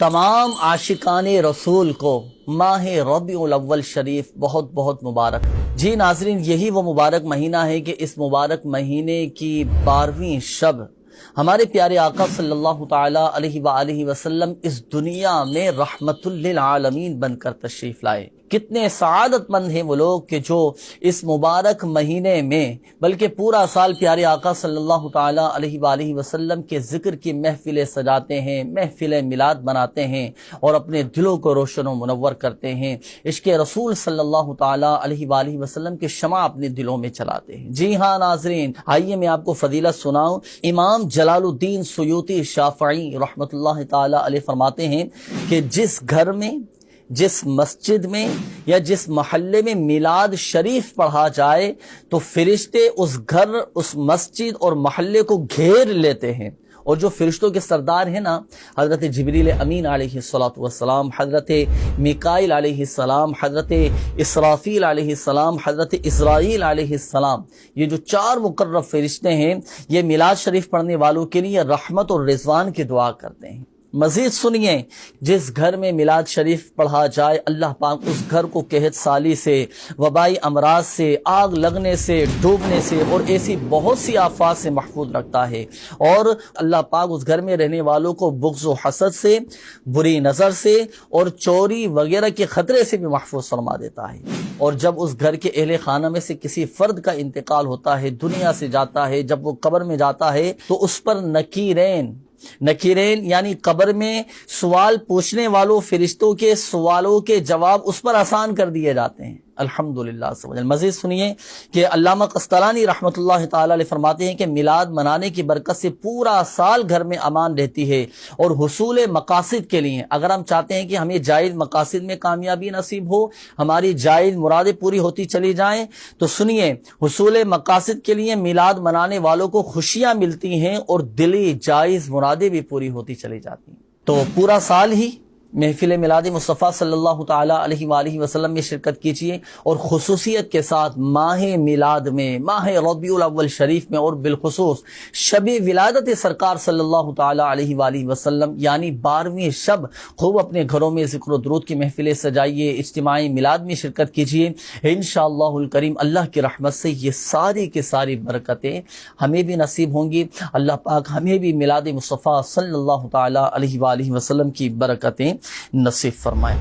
تمام عاشقان رسول کو ماہ ربیع الاول شریف بہت بہت مبارک۔ جی ناظرین، یہی وہ مبارک مہینہ ہے کہ اس مبارک مہینے کی 12ویں شب ہمارے پیارے آقا صلی اللہ تعالی علیہ وآلہ وسلم اس دنیا میں رحمت للعالمین بن کر تشریف لائے۔ کتنے سعادت مند ہیں وہ لوگ کہ جو اس مبارک مہینے میں بلکہ پورا سال پیارے آقا صلی اللہ تعالی علیہ وآلہ وسلم کے ذکر کی محفلیں سجاتے ہیں، محفل میلاد مناتے ہیں اور اپنے دلوں کو روشن و منور کرتے ہیں، عشق رسول صلی اللہ تعالی علیہ وآلہ وسلم کے شمع اپنے دلوں میں چلاتے ہیں۔ جی ہاں ناظرین، آئیے میں آپ کو فضیلت سناؤں۔ امام جلال الدین سیوطی شافعی رحمۃ اللہ تعالی علیہ فرماتے ہیں کہ جس گھر میں، جس مسجد میں یا جس محلے میں میلاد شریف پڑھا جائے تو فرشتے اس گھر، اس مسجد اور محلے کو گھیر لیتے ہیں، اور جو فرشتوں کے سردار ہیں نا، حضرت جبریل امین علیہ السلام، حضرت میکائیل علیہ السلام، حضرت اسرافیل علیہ السلام، حضرت اسرائیل علیہ السلام، یہ جو 4 مقرب فرشتے ہیں، یہ میلاد شریف پڑھنے والوں کے لیے رحمت اور رضوان کی دعا کرتے ہیں۔ مزید سنیے، جس گھر میں میلاد شریف پڑھا جائے اللہ پاک اس گھر کو قحط سالی سے، وبائی امراض سے، آگ لگنے سے، ڈوبنے سے اور ایسی بہت سی آفات سے محفوظ رکھتا ہے، اور اللہ پاک اس گھر میں رہنے والوں کو بغض و حسد سے، بری نظر سے اور چوری وغیرہ کے خطرے سے بھی محفوظ فرما دیتا ہے۔ اور جب اس گھر کے اہل خانہ میں سے کسی فرد کا انتقال ہوتا ہے، دنیا سے جاتا ہے، جب وہ قبر میں جاتا ہے تو اس پر نکیرین یعنی قبر میں سوال پوچھنے والوں فرشتوں کے سوالوں کے جواب اس پر آسان کر دیے جاتے ہیں۔ الحمدللہ۔ مزید سنیے کہ علامہ قسطلانی رحمۃ اللہ تعالی علیہ فرماتے ہیں کہ میلاد منانے کی برکت سے پورا سال گھر میں امان رہتی ہے، اور حصول مقاصد کے لیے، اگر ہم چاہتے ہیں کہ ہمیں جائز مقاصد میں کامیابی نصیب ہو، ہماری جائز مرادیں پوری ہوتی چلی جائیں، تو سنیے، حصول مقاصد کے لیے میلاد منانے والوں کو خوشیاں ملتی ہیں اور دلی جائز مرادیں بھی پوری ہوتی چلی جاتی ہیں۔ تو پورا سال ہی محفل میلاد مصطفیٰ صلی اللہ تعالی علیہ وآلہ وسلم میں شرکت کیجیے، اور خصوصیت کے ساتھ ماہ میلاد میں، ماہ ربیع الاول شریف میں، اور بالخصوص شب ولادت سرکار صلی اللہ تعالی علیہ وآلہ وسلم یعنی 12ویں شب، خوب اپنے گھروں میں ذکر و درود کی محفلیں سجائیے، اجتماعی میلاد میں شرکت کیجیے۔ انشاءاللہ الکریم اللہ کی رحمت سے یہ ساری کی ساری برکتیں ہمیں بھی نصیب ہوں گی۔ اللہ پاک ہمیں بھی میلاد مصطفیٰ صلی اللہ تعالی علیہ وآلہ وسلم کی برکتیں نصیب فرمائے۔